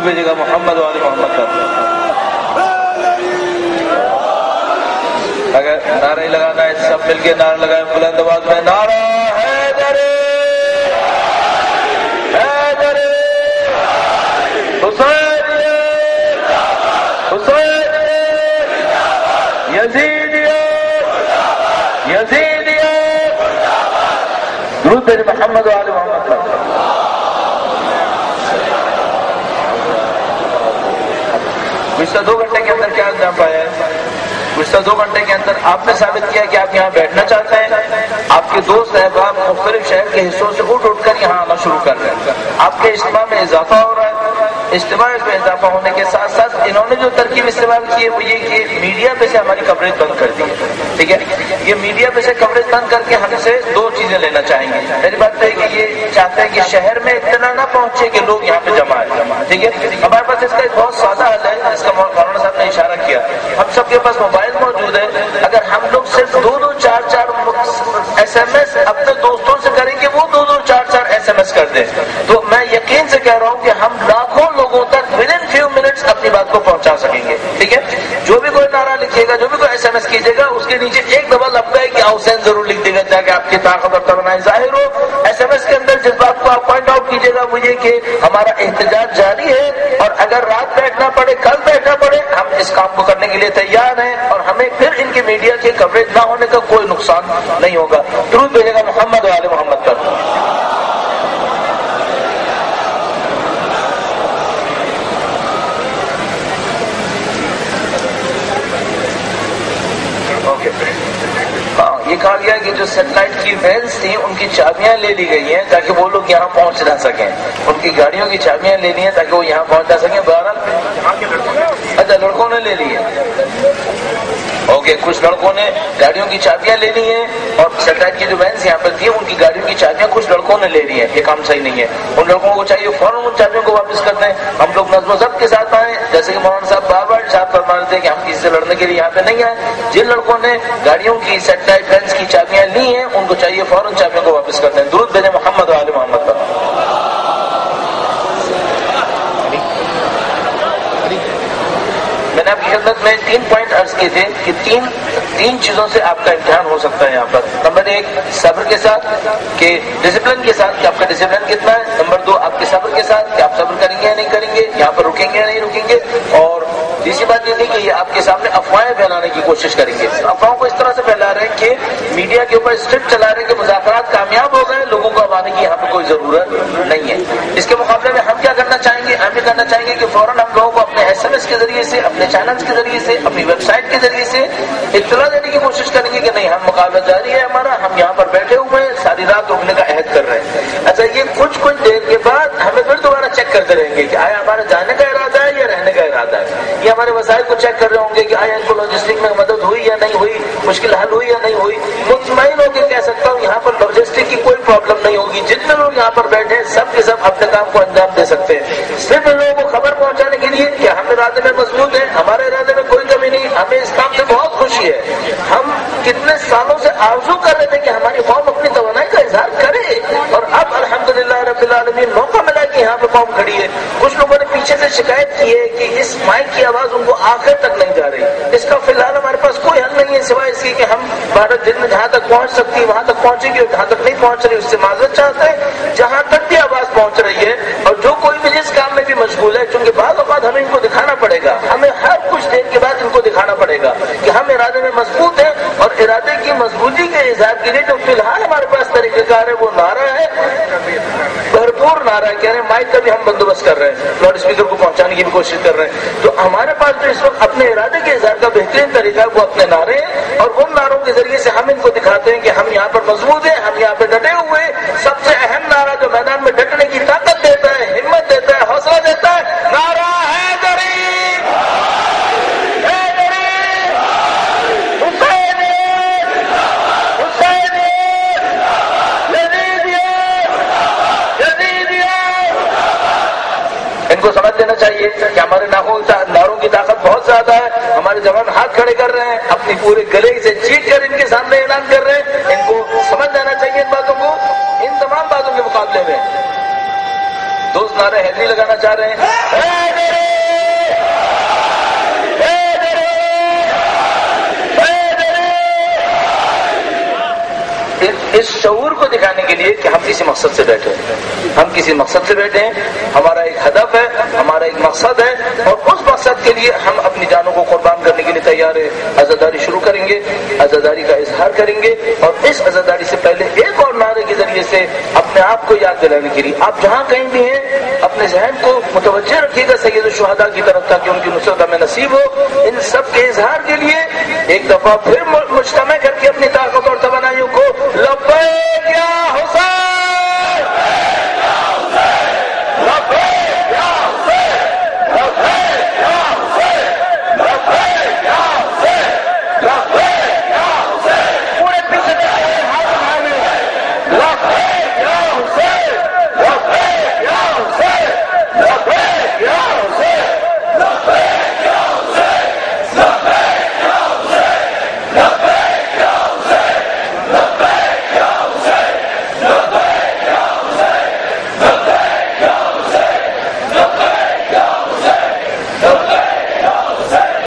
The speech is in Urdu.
بھیجے گا محمد و آل محمد پر. اگر نعرے لگانا ہے سب مل کے نعرہ لگائیں بلند آواز میں. نعرہ حیدر حیدر حسین حسین یزیدیت یزیدیت. درود بھیجے محمد و آل محمد پر. گزشتہ 2 گھنٹے کے اندر کیا انجام پایا ہے؟ گزشتہ 2 گھنٹے کے اندر آپ نے ثابت کیا کہ آپ یہاں بیٹھنا چاہتے ہیں. آپ کے دوست احباب مختلف شہر کے حصوں سے اٹھ کر یہاں آنا شروع کر رہے ہیں. آپ کے اجتماع میں اضافہ ہو رہا ہے. اجتماع میں اضافہ ہونے کے ساتھ ساتھ انہوں نے جو ترکیب استعمال کی ہے وہ یہ کہ میڈیا پہ سے ہماری کوریج بند کر دی ہے. ٹھیک ہے, یہ میڈیا پہ سے کوریج بند کر کے ہم سے 2 چیزیں لینا چاہیں گے. پہلی بات ہے کہ یہ چاہتے ہیں کہ شہر میں اتنا نہ پہنچے کہ لوگ یہاں پہ جمع ہیں. ٹھیک ہے, ہمارے پاس اس کا ایک بہت سادہ حل ہے جس کا مولانا صاحب نے اشارہ کیا. ہم سب کے پاس موبائل موجود ہے. اگر ہم لوگ صرف 2-2 4-4 SMS اپنے دوستوں سے کریں گے, وہ 2-2 4-4 SMS کر دیں, تو میں یقین سے کہہ رہا ہوں کہ ہم لاکھوں لوگوں تک within few minutes اپنی بات کو پہنچا سکیں گے. ٹھیک ہے, جو بھی کوئی نعرہ لکھے گا, جو بھی کوئی SMS کیجیے گا, اس کے نیچے ایک دفعہ لگتا ہے کہ حسین ضرور لکھ دے گا تاکہ آپ کی طاقت اور توانائی ظاہر ہو. SMS کے اندر جس بات کو آپ پوائنٹ آؤٹ کیجیے گا وہ یہ کہ ہمارا احتجاج جاری ہے اور اگر رات بیٹھنا پڑے کل بیٹھنا پڑے ہم اس کام کو کرنے کے لیے تیار ہیں اور ہمیں پھر ان کے میڈیا کے کوریج نہ ہونے کا کوئی نقصان نہیں ہوگا. درود بھیجے گا محمد و آل محمد پر. ہاں, یہ کہا گیا کہ جو سیٹلائٹ کی وینس تھیں ان کی چابیاں لے لی گئی ہیں تاکہ وہ لوگ یہاں پہنچ نہ سکیں. ان کی گاڑیوں کی چابیاں لے لی ہیں تاکہ وہ یہاں پہنچ نہ سکیں. بہرحال اچھا, لڑکوں نے لے لی ہے. اوکے, کچھ لڑکوں نے گاڑیوں کی چابیاں لے لی ہیں اور سیٹلائٹ کی جو وینس یہاں پر تھی ان کی گاڑیوں کی چابیاں کچھ لڑکوں نے لے لی ہیں. یہ کام صحیح نہیں ہے. ان لڑکوں کو چاہیے فوراً ان چابیوں کو واپس کر دیں. ہم لوگ نظم و ضبط کے ساتھ آئیں, جیسے کہ مولانا صاحب بار ارشاد فرما رہے تھے کہ ہم کسی سے لڑنے کے لیے یہاں پہ نہیں آئے. جن لڑکوں نے گاڑیوں کی سیٹلائٹ وینس کی چابیاں لی ہیں ان کو چاہیے فوراً چابیوں کو واپس کر دیں. درود بھیجیں محمد و آل محمد پر. میں نے آپ کی خدمت میں 3 پوائنٹ عرض کیے تھے کہ تین چیزوں سے آپ کا امتحان ہو سکتا ہے یہاں پر. نمبر 1 صبر کے ساتھ کہ ڈسپلن کے ساتھ کہ آپ کا ڈسپلن کتنا ہے. نمبر 2 آپ کے صبر کے ساتھ کہ آپ صبر کریں گے یا نہیں کریں گے, یہاں پر رکیں گے یا نہیں رکیں گے. اور تیسری بات یہ تھی کہ یہ آپ کے سامنے افواہیں پھیلانے کی کوشش کریں گے. افواہوں کو اس طرح سے پھیلا رہے ہیں کہ میڈیا کے اوپر اسکرپٹ چلا رہے ہیں کہ مذاکرات کامیاب ہو گئے, لوگوں کو اب آنے کی یہاں پہ کوئی ضرورت نہیں ہے. اس کے مقابلے میں ہم کیا کرنا چاہیں گے؟ ہم یہ کرنا چاہیں گے کہ فوراً ہم لوگوں کو اپنے SMS کے ذریعے سے, اپنے چینلز کے ذریعے سے, اپنی ویب سائٹ کے ذریعے سے اطلاع دینے کی کوشش کریں گے کہ نہیں, ہم مقابلہ جاری ہے ہمارا, ہم یہاں پر بیٹھے ہوئے ہیں, ساری رات رکنے کا عہد کر رہے ہیں. اچھا, یہ کچھ دیر کے بعد ہمیں پھر دوبارہ چیک کرتے رہیں گے کہ آیا ہمارا جانے کا ارادہ ہے یا رہنے کا ارادہ ہے. یہ ہمارے وسائل کو چیک کر رہے ہوں گے کہ آیا ان کو لاجسٹک میں مدد ہوئی یا نہیں ہوئی, مشکل حل ہوئی یا نہیں ہوئی. مطمئن ہو کے کہہ سکتا ہوں یہاں پر لاجسٹک کی کوئی پرابلم نہیں ہوگی. جتنے لوگ یہاں پر بیٹھے ہیں سب کے سب اپنے کام کو انجام دے سکتے ہیں. صرف ان لوگوں کو خبر پہنچانے کے لیے کہ ہم ارادے میں مضبوط ہیں, ہمارے ارادے میں کوئی کمی نہیں, ہمیں اس کام سے بہت خوشی ہے. ہم کتنے سالوں سے آرزو کر رہے تھے کہ ہماری قوم اپنی توانائی کا اظہار کرے اور اب الحمدللہ رب العالمین موقع ملا کہ یہاں پہ قوم کھڑی ہے. کچھ لوگوں نے پیچھے سے شکایت کی ہے کہ اس مائک کی آواز ان کو آخر تک نہیں جا رہی. اس کا فی الحال ہمارے پاس کوئی حل نہیں ہے سوائے اس کی کہ ہم بھارت دن میں جہاں تک پہنچ سکتی ہے وہاں تک پہنچے گی, اور جہاں تک نہیں پہنچ رہی اس سے معذرت چاہتے ہیں. جہاں تک بھی آواز پہنچ رہی ہے اور جو کوئی بھی جس کام میں بھی مشغول ہے, چونکہ بعض اوقات ہمیں ان کو دکھانا پڑے گا, ہمیں ہر کچھ دیر کے بعد ان کو دکھانا پڑے گا کہ ہم ارادے میں مضبوط ہیں. اور ارادے کی مضبوطی کے اظہار کے لیے جو فی الحال ہمارے پاس طریقہ کار ہے وہ نعرہ ہے, بھرپور نعرہ ہے. کہہ رہے ہیں مائک کا بھی ہم بندوبست کر رہے ہیں, لاؤڈ اسپیکر کو پہنچانے کی بھی کوشش کر رہے ہیں. تو ہمارے پاس جو اس وقت اپنے ارادے کے اظہار کا بہترین طریقہ ہے وہ اپنے نعرے ہیں, اور ان نعروں کے ذریعے سے ہم ان کو دکھاتے ہیں کہ ہم یہاں پر مضبوط ہیں, ہم یہاں پہ ڈٹے ہوئے ہیں. سب سے اہم نعرہ جو میدان میں ڈٹنے کی طاقت دیتا ہے, ہمت دیتا ہے, حوصلہ دیتا ہے, نعرہ حیدری ان کو سمجھ لینا چاہیے کہ ہمارے نعروں کی طاقت بہت زیادہ ہے. ہمارے جوان ہاتھ کھڑے کر رہے ہیں, اپنی پورے گلے سے چیٹ کر ان کے سامنے اعلان کر رہے ہیں. ان کو سمجھ لینا چاہیے ان باتوں کو. ان تمام باتوں کے مقابلے میں دوست نعرہ حیدری لگانا چاہ رہے ہیں. اس شعور کو دکھانے کے لیے کہ ہم کسی مقصد سے بیٹھے ہیں، ہم کسی مقصد سے بیٹھے ہیں، ہمارا ایک ہدف ہے، ہمارا ایک مقصد ہے، اور اس مقصد کے لیے ہم اپنی جانوں کو قربان کرنے کے لیے تیار ہیں. عزاداری شروع کریں گے، عزاداری کا اظہار کریں گے، اور اس عزاداری سے پہلے ایک اور نعرے کے ذریعے سے اپنے آپ کو یاد دلانے کے لیے آپ جہاں کہیں بھی ہیں اپنے ذہن کو متوجہ رکھیے گا سید الشہداء کی طرف تاکہ ان کی نصرت ہمیں نصیب ہو. ان سب کے اظہار کے لیے ایک دفعہ پھر مجتمع کر کے اپنی طاقت اور توانائیوں کو لبیک یا حسین